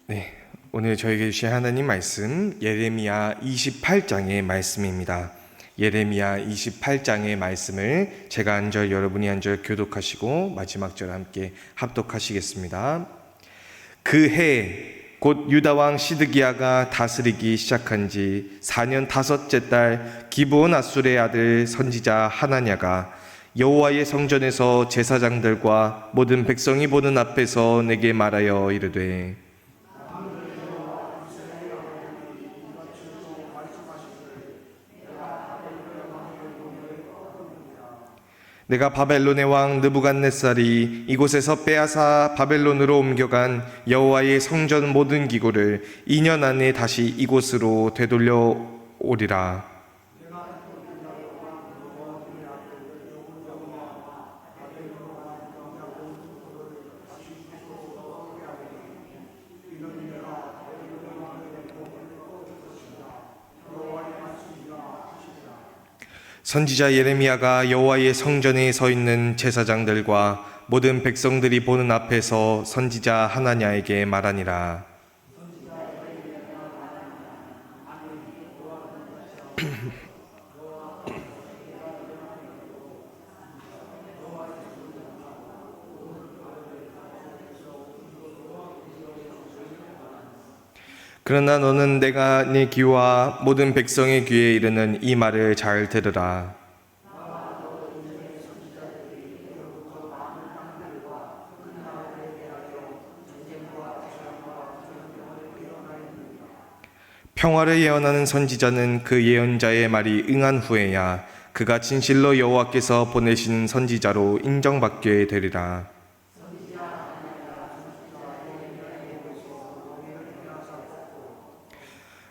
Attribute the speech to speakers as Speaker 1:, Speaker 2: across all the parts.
Speaker 1: 네, 오늘 저에게 주신 하나님 말씀 예레미야 28장의 말씀입니다. 예레미야 28장의 말씀을 제가 한 절 여러분이 한 절 교독하시고 마지막 절 함께 합독하시겠습니다. 그 해 곧 유다 왕 시드기야가 다스리기 시작한 지 4년 다섯째 달 기브온 아술의 아들 선지자 하나냐가 여호와의 성전에서 제사장들과 모든 백성이 보는 앞에서 내게 말하여 이르되 내가 바벨론의 왕 느부갓네살이 이곳에서 빼앗아 바벨론으로 옮겨간 여호와의 성전 모든 기구를 2년 안에 다시 이곳으로 되돌려 오리라. 선지자 예레미야가 여호와의 성전에 서 있는 제사장들과 모든 백성들이 보는 앞에서 선지자 하나냐에게 말하니라. 그러나 너는 내가 네 귀와 모든 백성의 귀에 이르는 이 말을 잘 들으라. 평화를 예언하는 선지자는 그 예언자의 말이 응한 후에야 그가 진실로 여호와께서 보내신 선지자로 인정받게 되리라.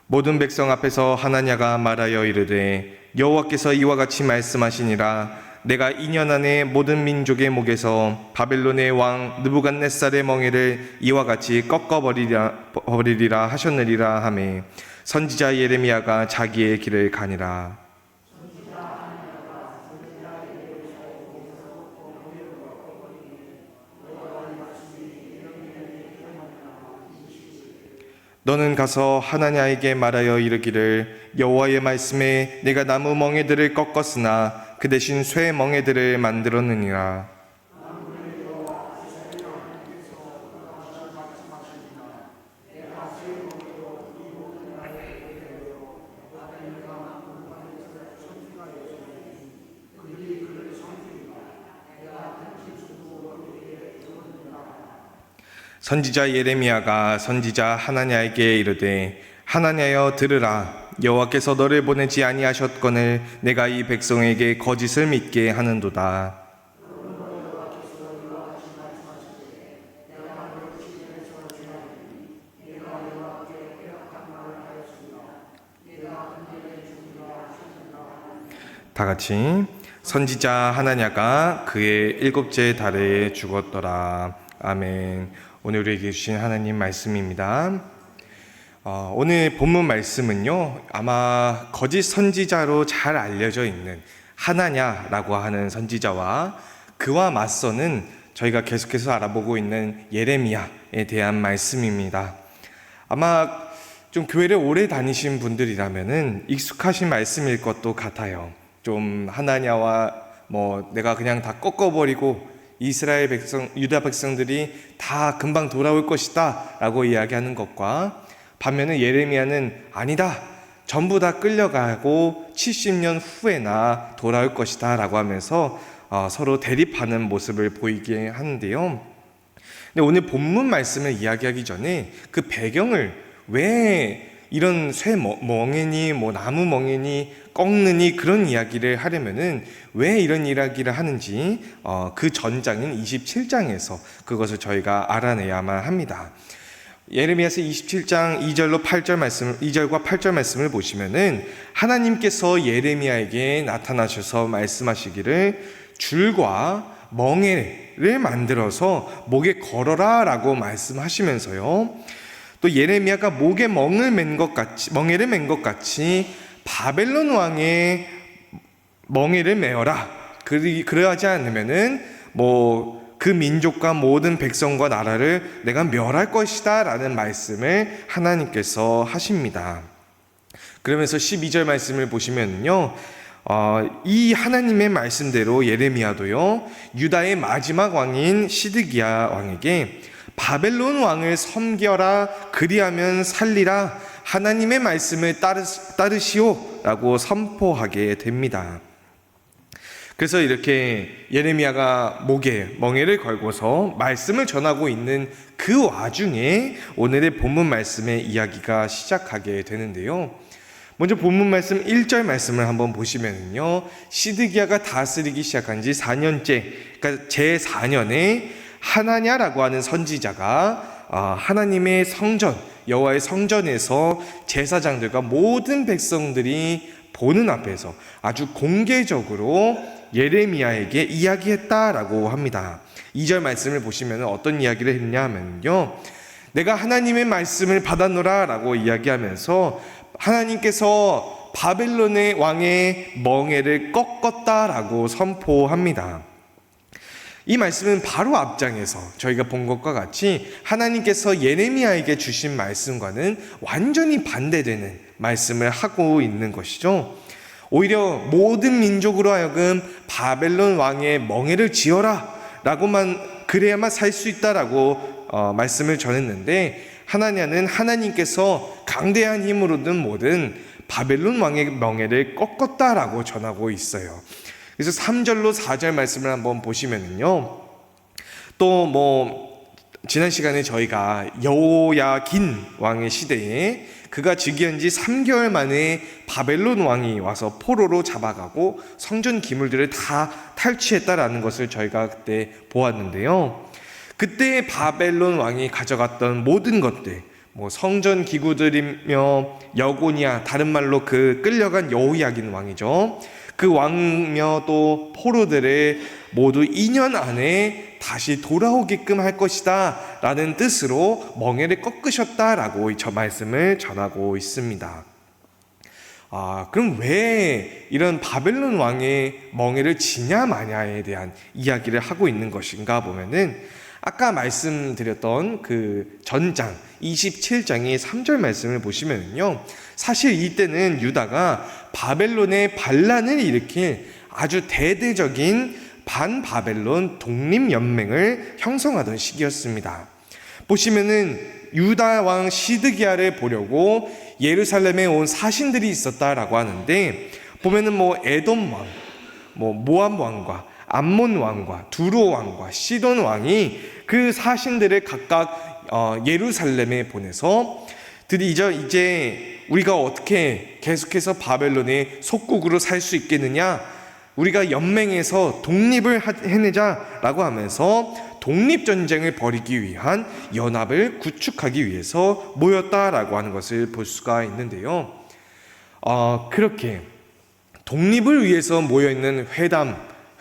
Speaker 1: 모든 백성 앞에서 하나냐가 말하여 이르되 여호와께서 이와 같이 말씀하시니라. 내가 2년 안에 모든 민족의 목에서 바벨론의 왕 느부갓네살의 멍에를 이와 같이 꺾어버리리라 하셨느니라 하매 선지자 예레미야가 자기의 길을 가니라. 너는 가서 하나냐에게 말하여 이르기를 여호와의 말씀에 내가 나무 멍에들을 꺾었으나 그 대신 쇠 멍에들을 만들었느니라. 선지자 예레미야가 선지자 하나냐에게 이르되 하나냐여 들으라. 여호와께서 너를 보내지 아니하셨거늘 내가 이 백성에게 거짓을 믿게 하는도다. 다 같이 선지자 하나냐가 그의 7째 달에 죽었더라. 아멘. 오늘 우리에게 주신 하나님 말씀입니다. 오늘 본문 말씀은요, 아마 거짓 선지자로 잘 알려져 있는 하나냐라고 하는 선지자와 그와 맞서는 저희가 계속해서 알아보고 있는 예레미야에 대한 말씀입니다. 아마 좀 교회를 오래 다니신 분들이라면은 익숙하신 말씀일 것도 같아요. 좀 하나냐와 내가 그냥 다 꺾어버리고 이스라엘 백성, 유다 백성들이 다 금방 돌아올 것이다 라고 이야기하는 것과 반면에 예레미야는 아니다, 전부 다 끌려가고 70년 후에나 돌아올 것이다 라고 하면서 서로 대립하는 모습을 보이게 하는데요. 근데 오늘 본문 말씀을 이야기하기 전에 그 배경을 왜 이런 쇠 멍에니 나무 멍에니 꺾느니 그런 이야기를 하려면은 왜 이런 이야기를 하는지 그 전장인 27장에서 그것을 저희가 알아내야만 합니다. 예레미야서 27장 2절과 8절 말씀을 보시면은 하나님께서 예레미야에게 나타나셔서 말씀하시기를 줄과 멍에를 만들어서 목에 걸어라 라고 말씀하시면서요, 또 예레미야가 목에 멍에를 맨 것 같이 바벨론 왕의 멍에를 메어라. 그러하지 않으면은 그 민족과 모든 백성과 나라를 내가 멸할 것이다 라는 말씀을 하나님께서 하십니다. 그러면서 12절 말씀을 보시면요, 이 하나님의 말씀대로 예레미야도요, 유다의 마지막 왕인 시드기야 왕에게 바벨론 왕을 섬겨라, 그리하면 살리라, 하나님의 말씀을 따르시오 라고 선포하게 됩니다. 그래서 이렇게 예레미야가 목에 멍에를 걸고서 말씀을 전하고 있는 그 와중에 오늘의 본문 말씀의 이야기가 시작하게 되는데요. 먼저 본문 말씀 1절 말씀을 한번 보시면요, 시드기야가 다스리기 시작한 지 4년째, 그러니까 제4년에 하나냐라고 하는 선지자가 하나님의 성전, 여호와의 성전에서 제사장들과 모든 백성들이 보는 앞에서 아주 공개적으로 예레미야에게 이야기했다라고 합니다. 2절 말씀을 보시면 어떤 이야기를 했냐 하면요, 내가 하나님의 말씀을 받았노라 라고 이야기하면서 하나님께서 바벨론의 왕의 멍에를 꺾었다라고 선포합니다. 이 말씀은 바로 앞장에서 저희가 본 것과 같이 하나님께서 예레미야에게 주신 말씀과는 완전히 반대되는 말씀을 하고 있는 것이죠. 오히려 모든 민족으로 하여금 바벨론 왕의 멍에를 지어라 라고만, 그래야만 살 수 있다라고 말씀을 전했는데, 하나냐는 하나님께서 강대한 힘으로든 뭐든 바벨론 왕의 멍에를 꺾었다라고 전하고 있어요. 그래서 3절로 4절 말씀을 한번 보시면은요, 또 지난 시간에 저희가 여호야긴 왕의 시대에 그가 즉위한 지 3개월 만에 바벨론 왕이 와서 포로로 잡아가고 성전 기물들을 다 탈취했다라는 것을 저희가 그때 보았는데요. 그때 바벨론 왕이 가져갔던 모든 것들, 성전 기구들이며 여고니아, 다른 말로 그 끌려간 여호야긴 왕이죠. 그 왕며 또 포로들을 모두 2년 안에 다시 돌아오게끔 할 것이다 라는 뜻으로 멍에를 꺾으셨다라고 저 말씀을 전하고 있습니다. 그럼 왜 이런 바벨론 왕의 멍에를 지냐 마냐에 대한 이야기를 하고 있는 것인가 보면은, 아까 말씀드렸던 그 전장 27장의 3절 말씀을 보시면요, 사실 이때는 유다가 바벨론의 반란을 일으킬 아주 대대적인 반바벨론 독립연맹을 형성하던 시기였습니다. 보시면은 유다 왕 시드기야를 보려고 예루살렘에 온 사신들이 있었다라고 하는데, 보면은 에돔 왕, 모압 왕과 암몬 왕과 두로 왕과 시돈 왕이 그 사신들을 각각 예루살렘에 보내서, 이제 우리가 어떻게 계속해서 바벨론의 속국으로 살 수 있겠느냐, 우리가 연맹해서 독립을 해내자라고 하면서 독립전쟁을 벌이기 위한 연합을 구축하기 위해서 모였다라고 하는 것을 볼 수가 있는데요. 그렇게 독립을 위해서 모여있는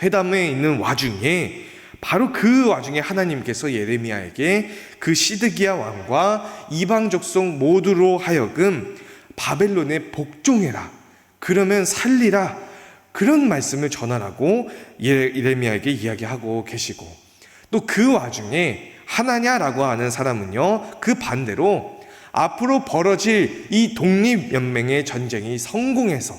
Speaker 1: 회담에 있는 와중에, 바로 그 와중에 하나님께서 예레미야에게 그 시드기야 왕과 이방 족속 모두로 하여금 바벨론에 복종해라, 그러면 살리라, 그런 말씀을 전하라고 예레미야에게 이야기하고 계시고, 또 그 와중에 하나냐라고 하는 사람은요, 그 반대로 앞으로 벌어질 이 독립연맹의 전쟁이 성공해서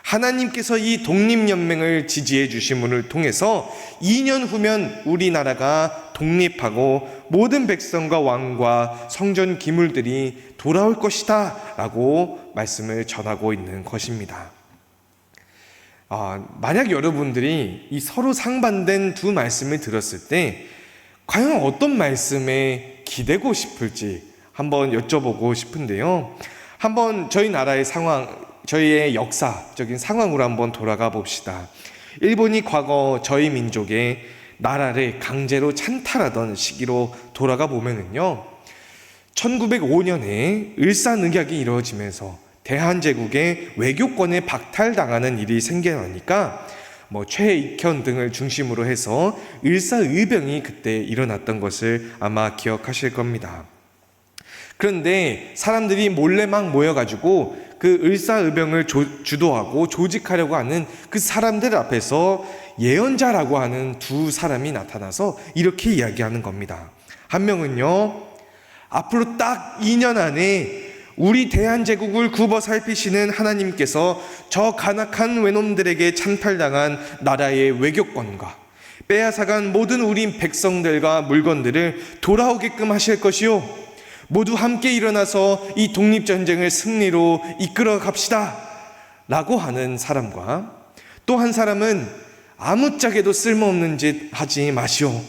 Speaker 1: 하나님께서 이 독립연맹을 지지해 주심을 통해서 2년 후면 우리나라가 독립하고 모든 백성과 왕과 성전 기물들이 돌아올 것이다 라고 말씀을 전하고 있는 것입니다. 만약 여러분들이 이 서로 상반된 두 말씀을 들었을 때 과연 어떤 말씀에 기대고 싶을지 한번 여쭤보고 싶은데요. 한번 저희 나라의 상황, 저희의 역사적인 상황으로 한번 돌아가 봅시다. 일본이 과거 저희 민족의 나라를 강제로 찬탈하던 시기로 돌아가 보면은요, 1905년에 을사늑약이 이루어지면서 대한제국의 외교권에 박탈당하는 일이 생겨나니까 최익현 등을 중심으로 해서 을사의병이 그때 일어났던 것을 아마 기억하실 겁니다. 그런데 사람들이 몰래 막 모여가지고 그 을사의병을 주도하고 조직하려고 하는 그 사람들 앞에서 예언자라고 하는 두 사람이 나타나서 이렇게 이야기하는 겁니다. 한 명은요, 앞으로 딱 2년 안에 우리 대한제국을 굽어 살피시는 하나님께서 저 간악한 외놈들에게 찬탈당한 나라의 외교권과 빼앗아간 모든 우리 백성들과 물건들을 돌아오게끔 하실 것이요, 모두 함께 일어나서 이 독립전쟁을 승리로 이끌어 갑시다 라고 하는 사람과, 또 한 사람은 아무짝에도 쓸모없는 짓 하지 마시오,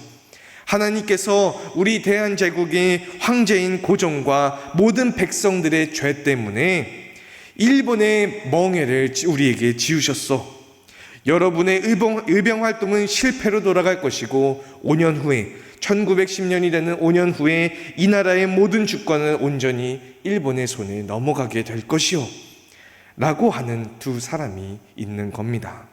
Speaker 1: 하나님께서 우리 대한제국의 황제인 고종과 모든 백성들의 죄 때문에 일본의 멍해를 우리에게 지우셨소. 여러분의 의병 활동은 실패로 돌아갈 것이고 5년 후에 1910년이 되는 5년 후에 이 나라의 모든 주권은 온전히 일본의 손에 넘어가게 될 것이요 라고 하는 두 사람이 있는 겁니다.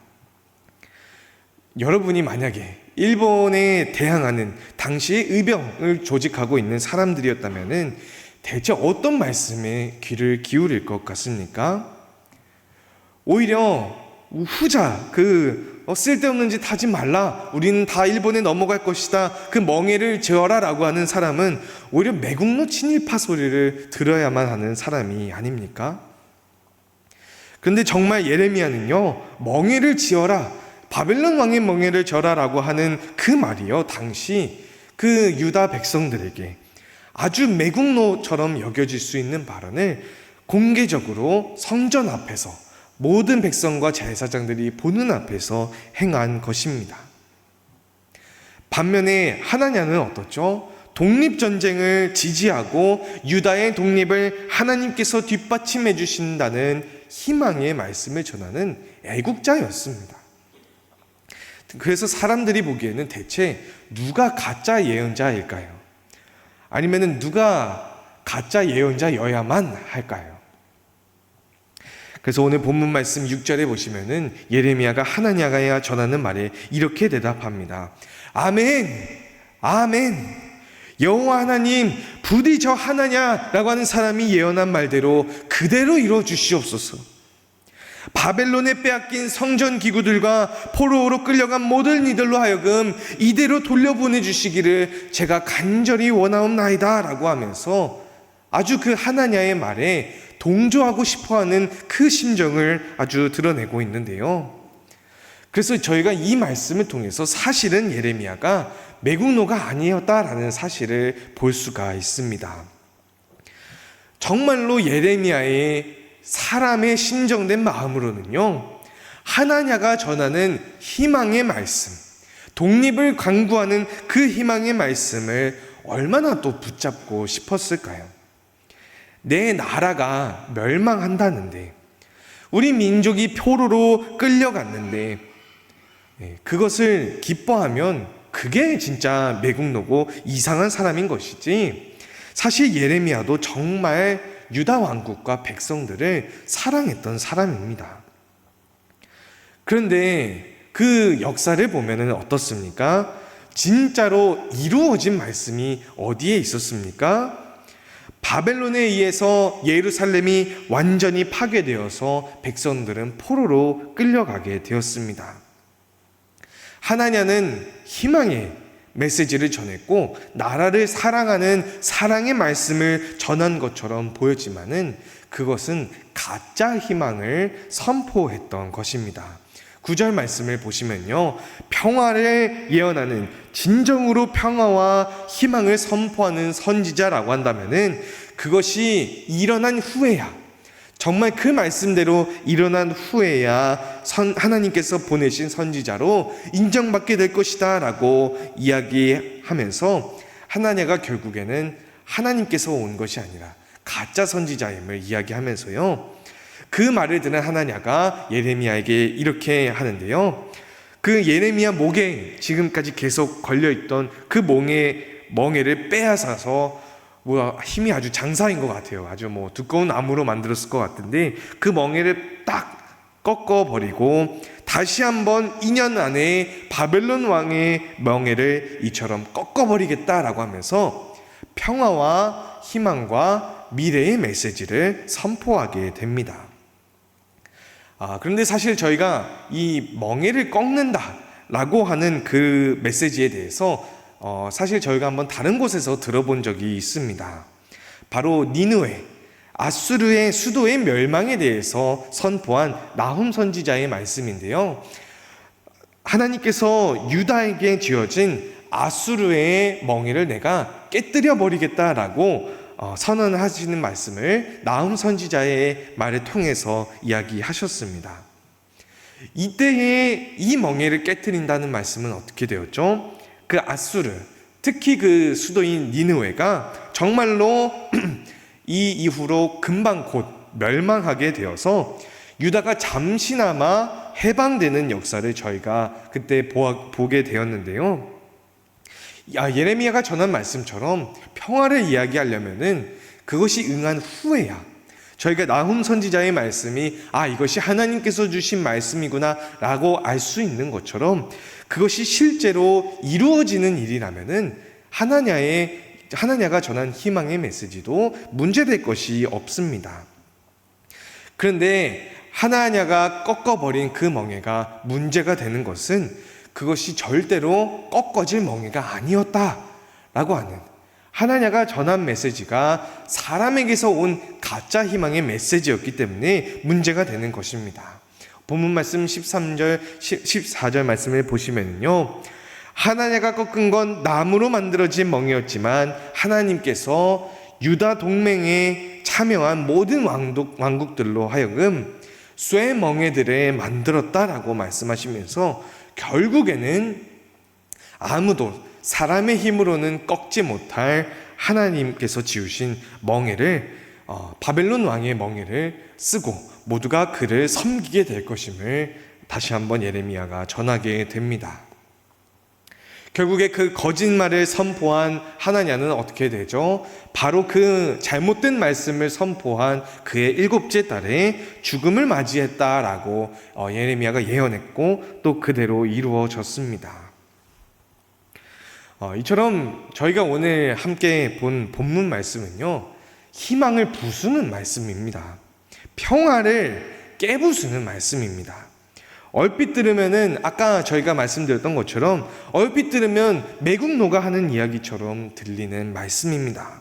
Speaker 1: 여러분이 만약에 일본에 대항하는 당시의 의병을 조직하고 있는 사람들이었다면 대체 어떤 말씀에 귀를 기울일 것 같습니까? 오히려 후자, 쓸데없는 짓 하지 말라, 우리는 다 일본에 넘어갈 것이다, 그 멍해를 지어라 라고 하는 사람은 오히려 매국노 친일파 소리를 들어야만 하는 사람이 아닙니까? 그런데 정말 예레미야는요, 멍해를 지어라, 바벨론 왕의 멍해를 져라라고 하는 그 말이요, 당시 그 유다 백성들에게 아주 매국노처럼 여겨질 수 있는 발언을 공개적으로 성전 앞에서 모든 백성과 제사장들이 보는 앞에서 행한 것입니다. 반면에 하나냐는 어떻죠? 독립전쟁을 지지하고 유다의 독립을 하나님께서 뒷받침해 주신다는 희망의 말씀을 전하는 애국자였습니다. 그래서 사람들이 보기에는 대체 누가 가짜 예언자일까요? 아니면 누가 가짜 예언자여야만 할까요? 그래서 오늘 본문 말씀 6절에 보시면은 예레미야가 하나냐가 전하는 말에 이렇게 대답합니다. 아멘, 아멘. 여호와 하나님, 부디 저 하나냐라고 하는 사람이 예언한 말대로 그대로 이루어 주시옵소서. 바벨론에 빼앗긴 성전 기구들과 포로로 끌려간 모든 이들로 하여금 이대로 돌려보내 주시기를 제가 간절히 원하옵나이다 라고 하면서 아주 그 하나냐의 말에 동조하고 싶어하는 그 심정을 아주 드러내고 있는데요. 그래서 저희가 이 말씀을 통해서 사실은 예레미야가 매국노가 아니었다라는 사실을 볼 수가 있습니다. 정말로 예레미야의 사람의 신정된 마음으로는요, 하나냐가 전하는 희망의 말씀, 독립을 강구하는 그 희망의 말씀을 얼마나 또 붙잡고 싶었을까요? 내 나라가 멸망한다는데, 우리 민족이 포로로 끌려갔는데 그것을 기뻐하면 그게 진짜 매국노고 이상한 사람인 것이지, 사실 예레미야도 정말 유다 왕국과 백성들을 사랑했던 사람입니다. 그런데 그 역사를 보면 어떻습니까? 진짜로 이루어진 말씀이 어디에 있었습니까? 바벨론에 의해서 예루살렘이 완전히 파괴되어서 백성들은 포로로 끌려가게 되었습니다. 하나냐는 희망의 메시지를 전했고 나라를 사랑하는 사랑의 말씀을 전한 것처럼 보였지만은 그것은 가짜 희망을 선포했던 것입니다. 9절 말씀을 보시면요, 평화를 예언하는, 진정으로 평화와 희망을 선포하는 선지자라고 한다면은 그것이 일어난 후에야, 정말 그 말씀대로 일어난 후에야 하나님께서 보내신 선지자로 인정받게 될 것이다 라고 이야기하면서 하나냐가 결국에는 하나님께서 온 것이 아니라 가짜 선지자임을 이야기하면서요, 그 말을 들은 하나냐가 예레미야에게 이렇게 하는데요, 그 예레미야 목에 지금까지 계속 걸려있던 그 멍에를 빼앗아서 힘이 아주 장사인 것 같아요. 아주 두꺼운 나무로 만들었을 것 같은데 그 멍에를 딱 꺾어버리고 다시 한번 2년 안에 바벨론 왕의 멍에를 이처럼 꺾어버리겠다라고 하면서 평화와 희망과 미래의 메시지를 선포하게 됩니다. 그런데 사실 저희가 이 멍에를 꺾는다 라고 하는 그 메시지에 대해서 사실 저희가 한번 다른 곳에서 들어본 적이 있습니다. 바로 니느웨, 아수르의 수도의 멸망에 대해서 선포한 나훔 선지자의 말씀인데요. 하나님께서 유다에게 지어진 아수르의 멍에를 내가 깨뜨려 버리겠다라고 선언하시는 말씀을 나훔 선지자의 말을 통해서 이야기하셨습니다. 이때에 이 멍에를 깨뜨린다는 말씀은 어떻게 되었죠? 그 아수르, 특히 그 수도인 니느웨가 정말로 이 이후로 금방 곧 멸망하게 되어서 유다가 잠시나마 해방되는 역사를 저희가 그때 보게 되었는데요. 예레미야가 전한 말씀처럼 평화를 이야기하려면은 그것이 응한 후에야 저희가 나훔 선지자의 말씀이 이것이 하나님께서 주신 말씀이구나 라고 알 수 있는 것처럼 그것이 실제로 이루어지는 일이라면은 하나냐가 전한 희망의 메시지도 문제될 것이 없습니다. 그런데 하나냐가 꺾어버린 그 멍에가 문제가 되는 것은 그것이 절대로 꺾어질 멍에가 아니었다라고 하는, 하나냐가 전한 메시지가 사람에게서 온 가짜 희망의 메시지였기 때문에 문제가 되는 것입니다. 본문 말씀 13절, 14절 말씀을 보시면요, 하나냐가 꺾은 건 나무로 만들어진 멍이었지만 하나님께서 유다 동맹에 참여한 모든 왕국들로 하여금 쇠 멍에들에 만들었다라고 말씀하시면서 결국에는 아무도 사람의 힘으로는 꺾지 못할 하나님께서 지으신 멍에를, 바벨론 왕의 멍에를 쓰고 모두가 그를 섬기게 될 것임을 다시 한번 예레미야가 전하게 됩니다. 결국에 그 거짓말을 선포한 하나냐는 어떻게 되죠? 바로 그 잘못된 말씀을 선포한 그의 7째 달에 죽음을 맞이했다라고 예레미야가 예언했고 또 그대로 이루어졌습니다. 이처럼 저희가 오늘 함께 본 본문 말씀은요, 희망을 부수는 말씀입니다. 평화를 깨부수는 말씀입니다. 얼핏 들으면은 아까 저희가 말씀드렸던 것처럼 얼핏 들으면 매국노가 하는 이야기처럼 들리는 말씀입니다.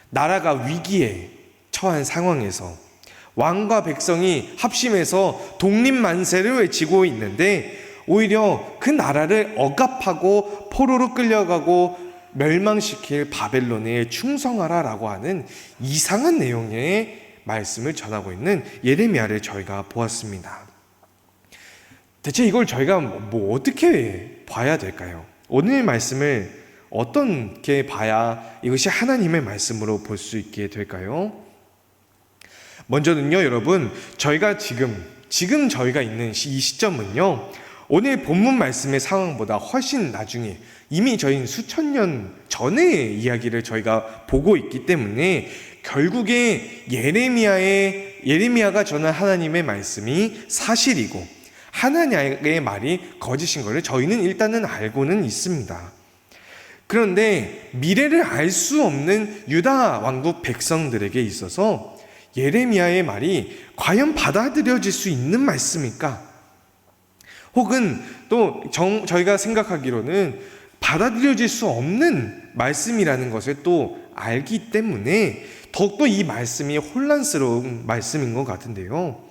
Speaker 1: 나라가 위기에 처한 상황에서 왕과 백성이 합심해서 독립만세를 외치고 있는데 오히려 그 나라를 억압하고 포로로 끌려가고 멸망시킬 바벨론에 충성하라라고 하는 이상한 내용의 말씀을 전하고 있는 예레미야를 저희가 보았습니다. 대체 이걸 저희가 어떻게 봐야 될까요? 오늘 말씀을 어떻게 봐야 이것이 하나님의 말씀으로 볼 수 있게 될까요? 먼저는요, 여러분, 저희가 지금 저희가 있는 이 시점은요, 오늘 본문 말씀의 상황보다 훨씬 나중에 이미 저희는 수천 년 전의 이야기를 저희가 보고 있기 때문에 결국에 예레미야가 전한 하나님의 말씀이 사실이고 하나님의 말이 거짓인 것을 저희는 일단은 알고는 있습니다. 그런데 미래를 알 수 없는 유다 왕국 백성들에게 있어서 예레미야의 말이 과연 받아들여질 수 있는 말씀일까? 혹은 또 저희가 생각하기로는 받아들여질 수 없는 말씀이라는 것을 또 알기 때문에 더욱더 이 말씀이 혼란스러운 말씀인 것 같은데요.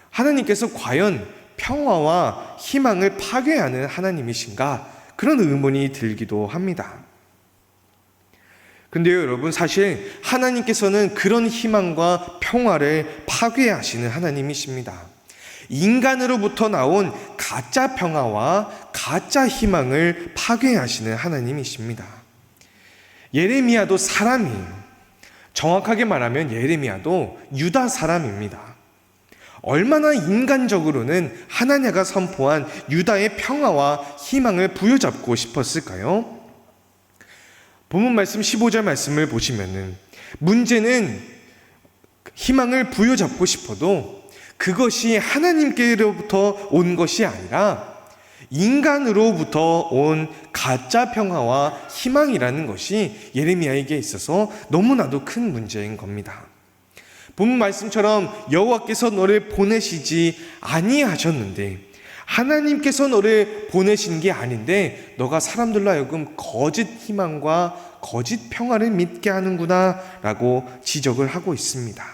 Speaker 1: 하나님께서 과연 평화와 희망을 파괴하는 하나님이신가? 그런 의문이 들기도 합니다. 근데요, 여러분, 사실 하나님께서는 그런 희망과 평화를 파괴하시는 하나님이십니다. 인간으로부터 나온 가짜 평화와 가짜 희망을 파괴하시는 하나님이십니다. 예레미야도 사람이에요. 정확하게 말하면 예레미야도 유다 사람입니다. 얼마나 인간적으로는 하나냐가 선포한 유다의 평화와 희망을 부여잡고 싶었을까요? 본문 말씀 15절 말씀을 보시면은 문제는 희망을 부여잡고 싶어도 그것이 하나님께로부터 온 것이 아니라 인간으로부터 온 가짜 평화와 희망이라는 것이 예레미야에게 있어서 너무나도 큰 문제인 겁니다. 본문 말씀처럼 여호와께서 너를 보내시지 아니하셨는데, 하나님께서 너를 보내신 게 아닌데 너가 사람들로 하여금 거짓 희망과 거짓 평화를 믿게 하는구나 라고 지적을 하고 있습니다.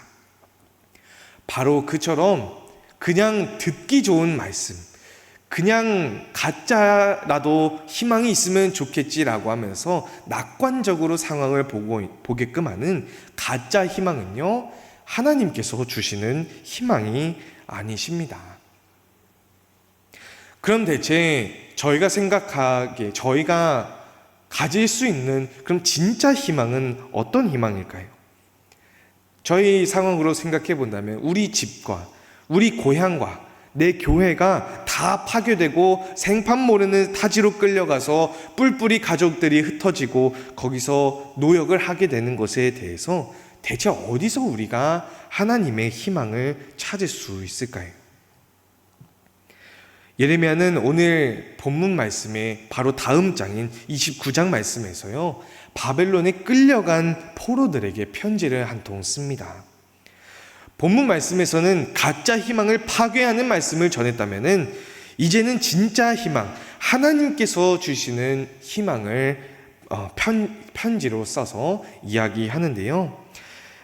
Speaker 1: 바로 그처럼 그냥 듣기 좋은 말씀, 그냥 가짜라도 희망이 있으면 좋겠지라고 하면서 낙관적으로 상황을 보게끔 하는 가짜 희망은요, 하나님께서 주시는 희망이 아니십니다. 그럼 대체 저희가 생각하기에, 저희가 가질 수 있는 그럼 진짜 희망은 어떤 희망일까요? 저희 상황으로 생각해 본다면 우리 집과 우리 고향과 내 교회가 다 파괴되고 생판 모르는 타지로 끌려가서 뿔뿔이 가족들이 흩어지고 거기서 노역을 하게 되는 것에 대해서 대체 어디서 우리가 하나님의 희망을 찾을 수 있을까요? 예레미야는 오늘 본문 말씀의 바로 다음 장인 29장 말씀에서요, 바벨론에 끌려간 포로들에게 편지를 한 통 씁니다. 본문 말씀에서는 가짜 희망을 파괴하는 말씀을 전했다면은 이제는 진짜 희망, 하나님께서 주시는 희망을 편지로 써서 이야기하는데요.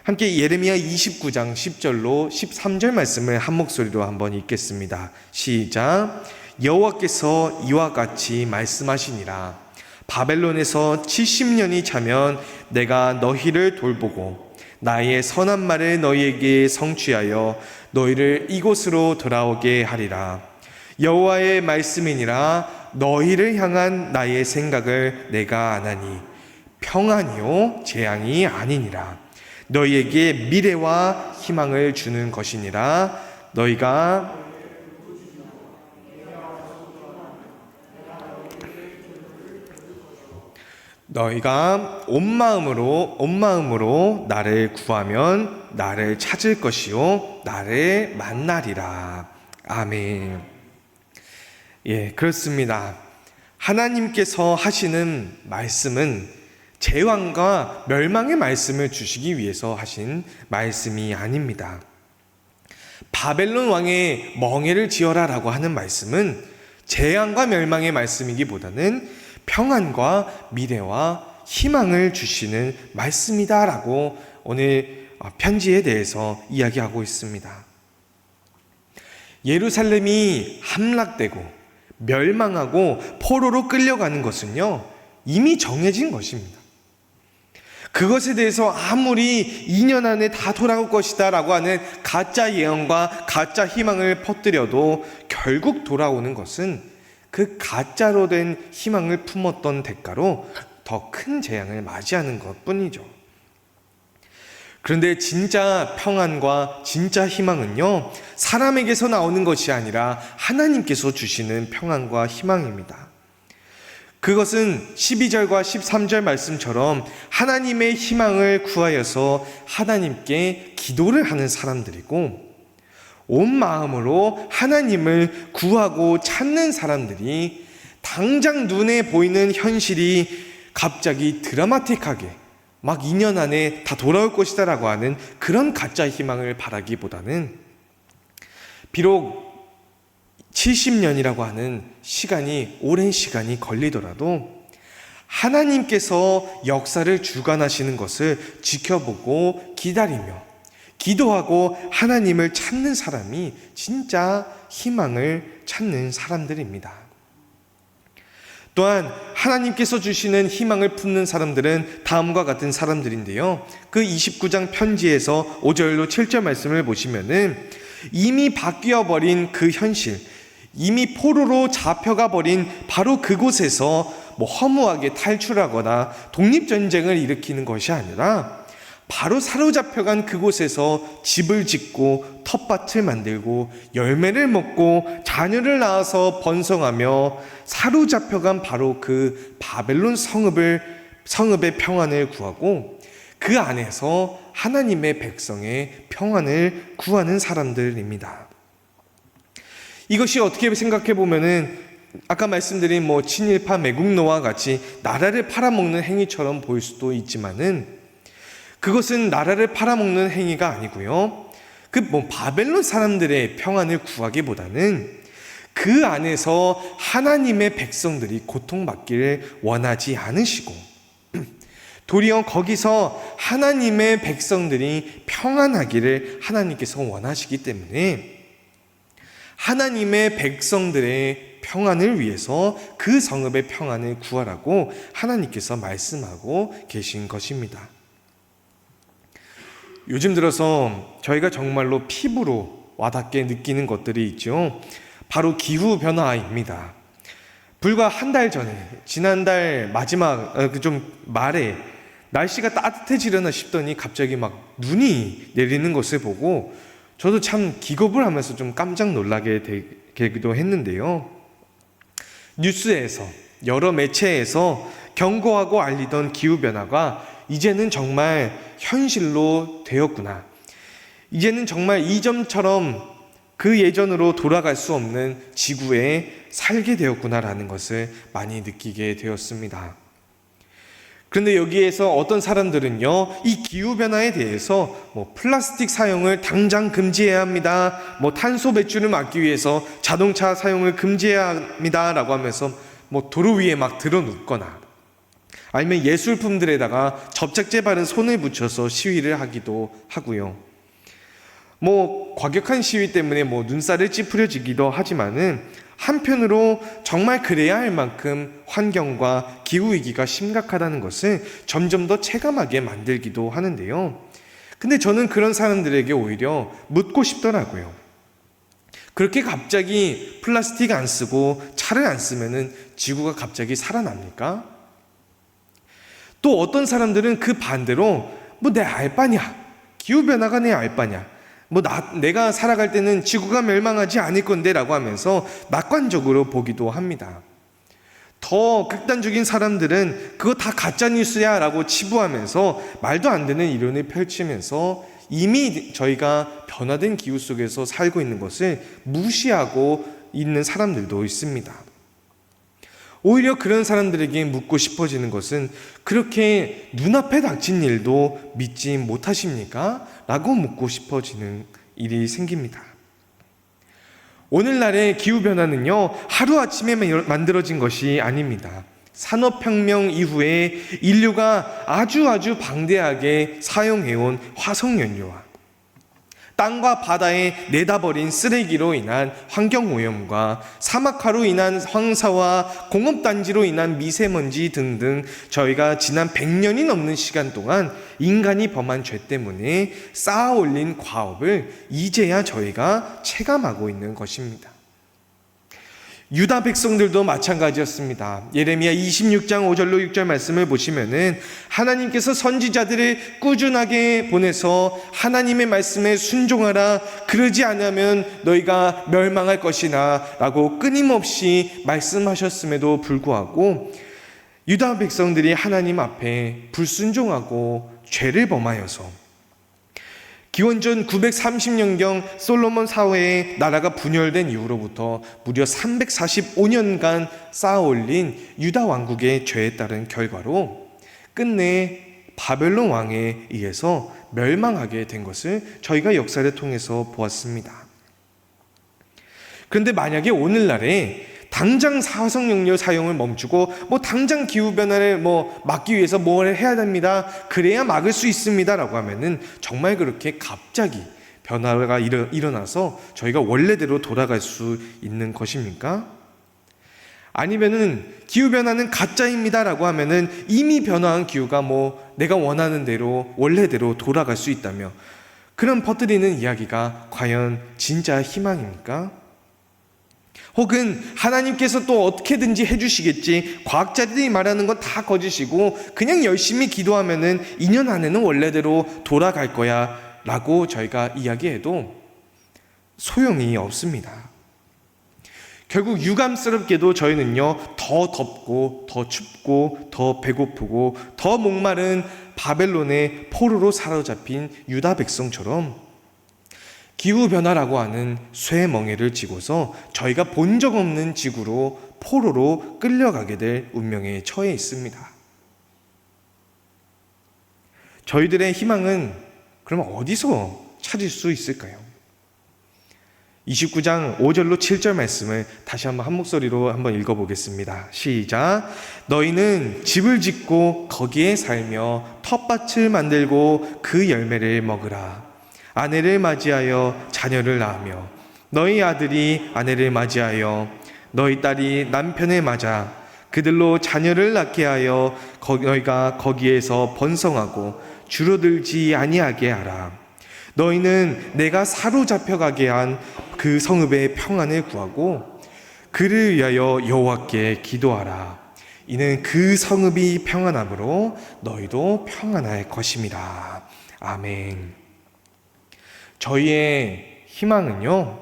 Speaker 1: 함께 예레미야 29장 10절로 13절 말씀을 한 목소리로 한번 읽겠습니다. 시작. 여호와께서 이와 같이 말씀하시니라. 바벨론에서 70년이 차면 내가 너희를 돌보고 나의 선한 말을 너희에게 성취하여 너희를 이곳으로 돌아오게 하리라. 여호와의 말씀이니라. 너희를 향한 나의 생각을 내가 아나니 평안이요 재앙이 아니니라. 너희에게 미래와 희망을 주는 것이니라. 너희가 온 마음으로 나를 구하면 나를 찾을 것이요 나를 만나리라. 아멘. 예, 그렇습니다. 하나님께서 하시는 말씀은 재앙과 멸망의 말씀을 주시기 위해서 하신 말씀이 아닙니다. 바벨론 왕의 멍에를 지어라 라고 하는 말씀은 재앙과 멸망의 말씀이기보다는 평안과 미래와 희망을 주시는 말씀이다 라고 오늘 편지에 대해서 이야기하고 있습니다. 예루살렘이 함락되고 멸망하고 포로로 끌려가는 것은요, 이미 정해진 것입니다. 그것에 대해서 아무리 2년 안에 다 돌아올 것이다 라고 하는 가짜 예언과 가짜 희망을 퍼뜨려도 결국 돌아오는 것은 그 가짜로 된 희망을 품었던 대가로 더 큰 재앙을 맞이하는 것뿐이죠. 그런데 진짜 평안과 진짜 희망은요, 사람에게서 나오는 것이 아니라 하나님께서 주시는 평안과 희망입니다. 그것은 12절과 13절 말씀처럼 하나님의 희망을 구하여서 하나님께 기도를 하는 사람들이고, 온 마음으로 하나님을 구하고 찾는 사람들이 당장 눈에 보이는 현실이 갑자기 드라마틱하게 막 2년 안에 다 돌아올 것이다 라고 하는 그런 가짜 희망을 바라기보다는, 비록 70년이라고 하는 시간이, 오랜 시간이 걸리더라도 하나님께서 역사를 주관하시는 것을 지켜보고 기다리며 기도하고 하나님을 찾는 사람이 진짜 희망을 찾는 사람들입니다. 또한 하나님께서 주시는 희망을 품는 사람들은 다음과 같은 사람들인데요, 그 29장 편지에서 5절로 7절 말씀을 보시면은 이미 바뀌어버린 그 현실, 이미 포로로 잡혀가 버린 바로 그곳에서 허무하게 탈출하거나 독립전쟁을 일으키는 것이 아니라 바로 사로잡혀간 그곳에서 집을 짓고 텃밭을 만들고 열매를 먹고 자녀를 낳아서 번성하며 사로잡혀간 바로 그 바벨론 성읍의 평안을 구하고 그 안에서 하나님의 백성의 평안을 구하는 사람들입니다. 이것이 어떻게 생각해 보면은 아까 말씀드린 친일파 매국노와 같이 나라를 팔아먹는 행위처럼 보일 수도 있지만은 그것은 나라를 팔아먹는 행위가 아니고요. 바벨론 사람들의 평안을 구하기보다는 그 안에서 하나님의 백성들이 고통받기를 원하지 않으시고 도리어 거기서 하나님의 백성들이 평안하기를 하나님께서 원하시기 때문에 하나님의 백성들의 평안을 위해서 그 성읍의 평안을 구하라고 하나님께서 말씀하고 계신 것입니다. 요즘 들어서 저희가 정말로 피부로 와닿게 느끼는 것들이 있죠. 바로 기후변화입니다. 불과 한 달 전에, 지난달 마지막, 말에 날씨가 따뜻해지려나 싶더니 갑자기 막 눈이 내리는 것을 보고 저도 참 기겁을 하면서 좀 깜짝 놀라게 되기도 했는데요. 뉴스에서, 여러 매체에서 경고하고 알리던 기후변화가 이제는 정말 현실로 되었구나. 이제는 정말 이전처럼 그 예전으로 돌아갈 수 없는 지구에 살게 되었구나라는 것을 많이 느끼게 되었습니다. 그런데 여기에서 어떤 사람들은요, 이 기후변화에 대해서 플라스틱 사용을 당장 금지해야 합니다. 탄소 배출을 막기 위해서 자동차 사용을 금지해야 합니다. 라고 하면서 도로 위에 막 들어눕거나 아니면 예술품들에다가 접착제 바른 손을 붙여서 시위를 하기도 하고요. 과격한 시위 때문에 눈살을 찌푸려지기도 하지만은 한편으로 정말 그래야 할 만큼 환경과 기후위기가 심각하다는 것을 점점 더 체감하게 만들기도 하는데요. 근데 저는 그런 사람들에게 오히려 묻고 싶더라고요. 그렇게 갑자기 플라스틱 안 쓰고 차를 안 쓰면은 지구가 갑자기 살아납니까? 또 어떤 사람들은 그 반대로 내 알바냐, 기후변화가 내 알바냐, 내가 살아갈 때는 지구가 멸망하지 않을 건데 라고 하면서 낙관적으로 보기도 합니다. 더 극단적인 사람들은 그거 다 가짜뉴스야 라고 치부하면서 말도 안 되는 이론을 펼치면서 이미 저희가 변화된 기후 속에서 살고 있는 것을 무시하고 있는 사람들도 있습니다. 오히려 그런 사람들에게 묻고 싶어지는 것은 그렇게 눈앞에 닥친 일도 믿지 못하십니까? 라고 묻고 싶어지는 일이 생깁니다. 오늘날의 기후변화는요, 하루아침에 만들어진 것이 아닙니다. 산업혁명 이후에 인류가 아주 방대하게 사용해온 화석연료와 땅과 바다에 내다버린 쓰레기로 인한 환경오염과 사막화로 인한 황사와 공업단지로 인한 미세먼지 등등 저희가 지난 100년이 넘는 시간 동안 인간이 범한 죄 때문에 쌓아올린 과업을 이제야 저희가 체감하고 있는 것입니다. 유다 백성들도 마찬가지였습니다. 예레미야 26장 5절로 6절 말씀을 보시면은 하나님께서 선지자들을 꾸준하게 보내서 하나님의 말씀에 순종하라, 그러지 않으면 너희가 멸망할 것이나 라고 끊임없이 말씀하셨음에도 불구하고 유다 백성들이 하나님 앞에 불순종하고 죄를 범하여서 기원전 930년경 솔로몬 사회에 나라가 분열된 이후로부터 무려 345년간 쌓아올린 유다 왕국의 죄에 따른 결과로 끝내 바벨론 왕에 의해서 멸망하게 된 것을 저희가 역사를 통해서 보았습니다. 그런데 만약에 오늘날에 당장 화석연료 사용을 멈추고 당장 기후변화를 막기 위해서 뭘 해야 됩니다, 그래야 막을 수 있습니다 라고 하면은 정말 그렇게 갑자기 변화가 일어나서 저희가 원래대로 돌아갈 수 있는 것입니까? 아니면은 기후변화는 가짜입니다 라고 하면은 이미 변화한 기후가 내가 원하는 대로 원래대로 돌아갈 수 있다며 그런 퍼뜨리는 이야기가 과연 진짜 희망입니까? 혹은 하나님께서 또 어떻게든지 해주시겠지, 과학자들이 말하는 건 다 거짓이고 그냥 열심히 기도하면은 2년 안에는 원래대로 돌아갈 거야 라고 저희가 이야기해도 소용이 없습니다. 결국 유감스럽게도 저희는요, 더 덥고 더 춥고 더 배고프고 더 목마른 바벨론의 포로로 사로잡힌 유다 백성처럼 기후변화라고 하는 쇠멍에를 지고서 저희가 본 적 없는 지구로 포로로 끌려가게 될 운명에 처해 있습니다. 저희들의 희망은 그러면 어디서 찾을 수 있을까요? 29장 5절로 7절 말씀을 다시 한번 한 목소리로 한번 읽어보겠습니다. 시작. 너희는 집을 짓고 거기에 살며 텃밭을 만들고 그 열매를 먹으라. 아내를 맞이하여 자녀를 낳으며 너희 아들이 아내를 맞이하여 너희 딸이 남편을 맞아 그들로 자녀를 낳게 하여 너희가 거기에서 번성하고 줄어들지 아니하게 하라. 너희는 내가 사로잡혀가게 한 그 성읍의 평안을 구하고 그를 위하여 여호와께 기도하라. 이는 그 성읍이 평안함으로 너희도 평안할 것임이라. 아멘. 저희의 희망은요,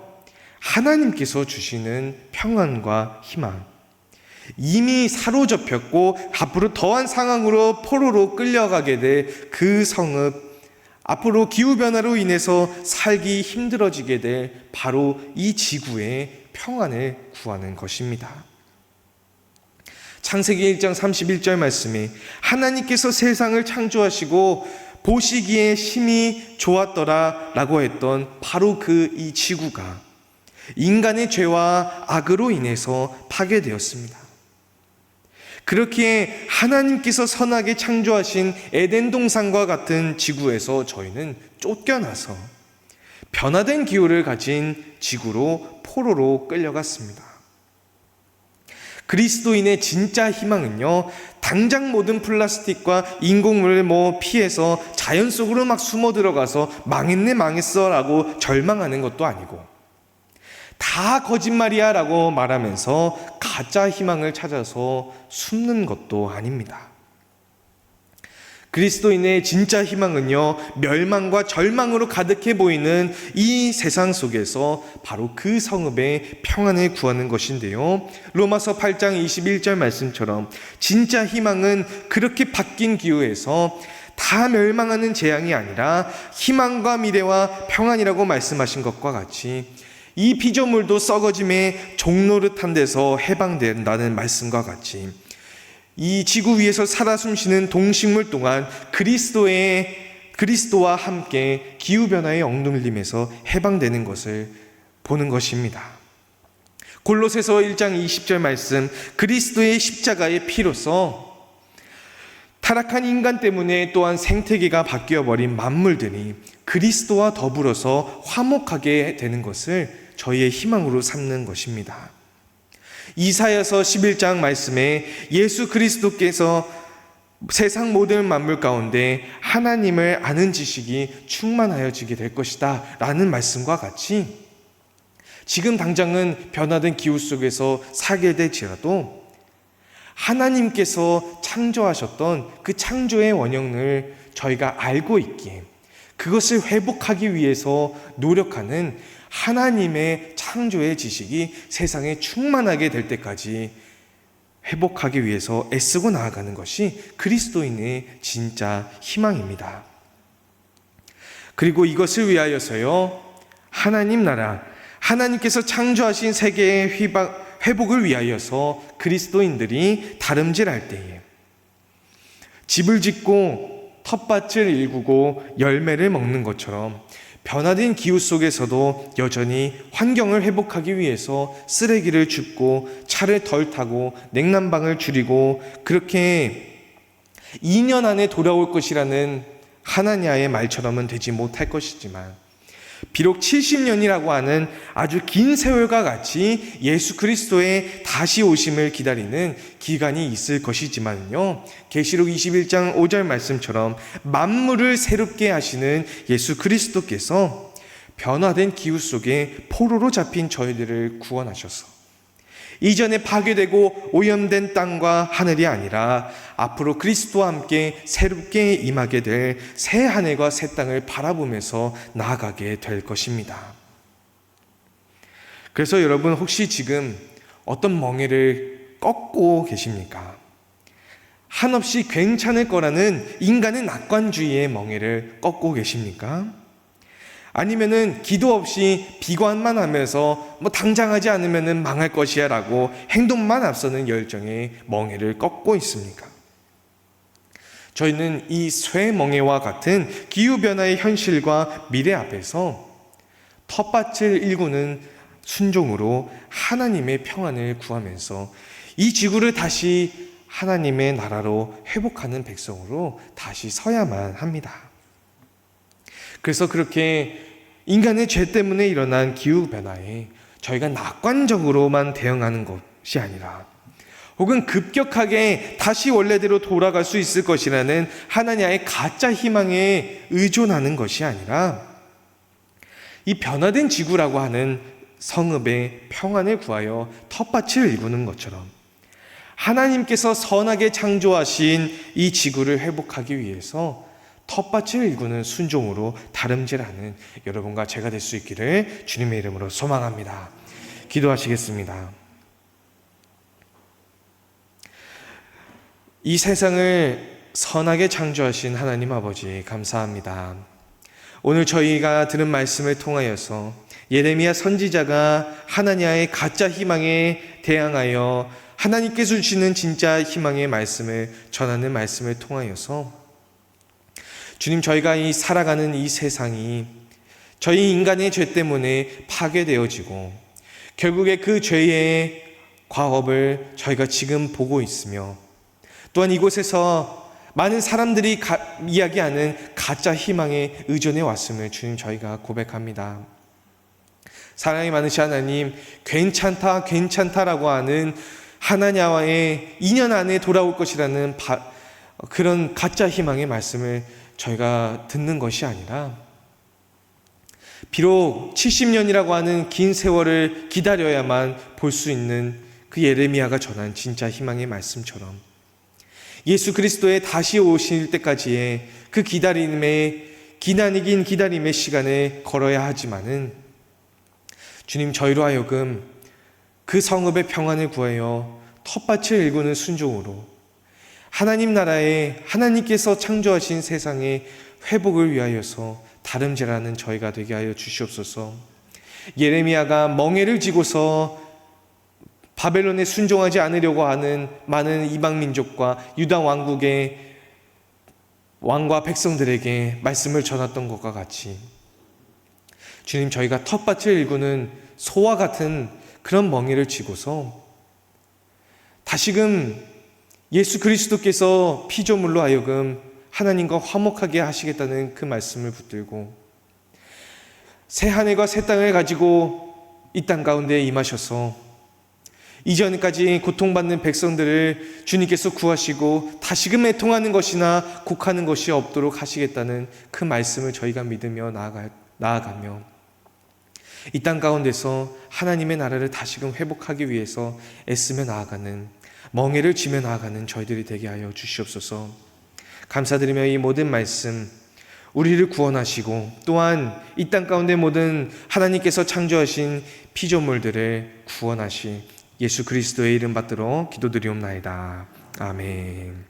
Speaker 1: 하나님께서 주시는 평안과 희망, 이미 사로잡혔고 앞으로 더한 상황으로 포로로 끌려가게 될 그 성읍, 앞으로 기후변화로 인해서 살기 힘들어지게 될 바로 이 지구의 평안을 구하는 것입니다. 창세기 1장 31절 말씀에 하나님께서 세상을 창조하시고 보시기에 심히 좋았더라 라고 했던 바로 그 이 지구가 인간의 죄와 악으로 인해서 파괴되었습니다. 그렇기에 하나님께서 선하게 창조하신 에덴 동산과 같은 지구에서 저희는 쫓겨나서 변화된 기후를 가진 지구로 포로로 끌려갔습니다. 그리스도인의 진짜 희망은요, 당장 모든 플라스틱과 인공물을 피해서 자연 속으로 막 숨어 들어가서 망했네 망했어 라고 절망하는 것도 아니고, 다 거짓말이야 라고 말하면서 가짜 희망을 찾아서 숨는 것도 아닙니다. 그리스도인의 진짜 희망은요, 멸망과 절망으로 가득해 보이는 이 세상 속에서 바로 그 성읍의 평안을 구하는 것인데요, 로마서 8장 21절 말씀처럼 진짜 희망은 그렇게 바뀐 기후에서 다 멸망하는 재앙이 아니라 희망과 미래와 평안이라고 말씀하신 것과 같이 이 피조물도 썩어짐의 종노릇한 데서 해방된다는 말씀과 같이 이 지구 위에서 살아 숨쉬는 동식물 또한 그리스도와 함께 기후변화의 억눌림에서 해방되는 것을 보는 것입니다. 골로새서 1장 20절 말씀, 그리스도의 십자가의 피로써 타락한 인간 때문에 또한 생태계가 바뀌어버린 만물들이 그리스도와 더불어서 화목하게 되는 것을 저희의 희망으로 삼는 것입니다. 이사야서 11장 말씀에 예수 그리스도께서 세상 모든 만물 가운데 하나님을 아는 지식이 충만하여지게 될 것이다 라는 말씀과 같이 지금 당장은 변화된 기후 속에서 살게 될지라도 하나님께서 창조하셨던 그 창조의 원형을 저희가 알고 있기에 그것을 회복하기 위해서 노력하는 하나님의 창조의 지식이 세상에 충만하게 될 때까지 회복하기 위해서 애쓰고 나아가는 것이 그리스도인의 진짜 희망입니다. 그리고 이것을 위하여서요, 하나님 나라, 하나님께서 창조하신 세계의 회복을 위하여서 그리스도인들이 다름질할 때에 집을 짓고 텃밭을 일구고 열매를 먹는 것처럼 변화된 기후 속에서도 여전히 환경을 회복하기 위해서 쓰레기를 줍고 차를 덜 타고 냉난방을 줄이고 그렇게 2년 안에 돌아올 것이라는 하나냐의 말처럼은 되지 못할 것이지만 비록 70년이라고 하는 아주 긴 세월과 같이 예수 그리스도의 다시 오심을 기다리는 기간이 있을 것이지만요, 계시록 21장 5절 말씀처럼 만물을 새롭게 하시는 예수 그리스도께서 변화된 기후 속에 포로로 잡힌 저희들을 구원하셔서 이전에 파괴되고 오염된 땅과 하늘이 아니라 앞으로 그리스도와 함께 새롭게 임하게 될 새 하늘과 새 땅을 바라보면서 나아가게 될 것입니다. 그래서 여러분, 혹시 지금 어떤 멍에를 꺾고 계십니까? 한없이 괜찮을 거라는 인간의 낙관주의의 멍에를 꺾고 계십니까? 아니면은 기도 없이 비관만 하면서 당장 하지 않으면은 망할 것이야 라고 행동만 앞서는 열정의 멍에를 꺾고 있습니까? 저희는 이 쇠멍에와 같은 기후변화의 현실과 미래 앞에서 텃밭을 일구는 순종으로 하나님의 평안을 구하면서 이 지구를 다시 하나님의 나라로 회복하는 백성으로 다시 서야만 합니다. 그래서 그렇게 인간의 죄 때문에 일어난 기후변화에 저희가 낙관적으로만 대응하는 것이 아니라 혹은 급격하게 다시 원래대로 돌아갈 수 있을 것이라는 하나님의 가짜 희망에 의존하는 것이 아니라 이 변화된 지구라고 하는 성읍의 평안을 구하여 텃밭을 일구는 것처럼 하나님께서 선하게 창조하신 이 지구를 회복하기 위해서 텃밭을 일구는 순종으로 다름질하는 여러분과 제가 될 수 있기를 주님의 이름으로 소망합니다. 기도하시겠습니다. 이 세상을 선하게 창조하신 하나님 아버지 감사합니다. 오늘 저희가 들은 말씀을 통하여서 예레미야 선지자가 하나님의 가짜 희망에 대항하여 하나님께서 주시는 진짜 희망의 말씀을 전하는 말씀을 통하여서 주님, 저희가 이 살아가는 이 세상이 저희 인간의 죄 때문에 파괴되어지고 결국에 그 죄의 과업을 저희가 지금 보고 있으며 또한 이곳에서 많은 사람들이 이야기하는 가짜 희망에 의존해 왔음을 주님 저희가 고백합니다. 사랑이 많으신 하나님, 괜찮다라고 하는 하나님과의 인연 안에 돌아올 것이라는 그런 가짜 희망의 말씀을 저희가 듣는 것이 아니라 비록 70년이라고 하는 긴 세월을 기다려야만 볼 수 있는 그 예레미야가 전한 진짜 희망의 말씀처럼 예수 그리스도의 다시 오실 때까지의 그 기다림의 시간에 걸어야 하지만은 주님, 저희로 하여금 그 성읍의 평안을 구하여 텃밭을 일구는 순종으로 하나님 나라에 하나님께서 창조하신 세상의 회복을 위하여서 다름질하는 저희가 되게 하여 주시옵소서. 예레미야가 멍에를 지고서 바벨론에 순종하지 않으려고 하는 많은 이방 민족과 유다 왕국의 왕과 백성들에게 말씀을 전했던 것과 같이 주님, 저희가 텃밭을 일구는 소와 같은 그런 멍에를 지고서 다시금 예수 그리스도께서 피조물로 하여금 하나님과 화목하게 하시겠다는 그 말씀을 붙들고 새 하늘과 새 땅을 가지고 이 땅 가운데 임하셔서 이전까지 고통받는 백성들을 주님께서 구하시고 다시금 애통하는 것이나 곡하는 것이 없도록 하시겠다는 그 말씀을 저희가 믿으며 나아가며 이 땅 가운데서 하나님의 나라를 다시금 회복하기 위해서 애쓰며 나아가는 멍에를 지며 나아가는 저희들이 되게 하여 주시옵소서. 감사드리며 이 모든 말씀 우리를 구원하시고 또한 이 땅 가운데 모든 하나님께서 창조하신 피조물들을 구원하시 예수 그리스도의 이름 받들어 기도드리옵나이다. 아멘.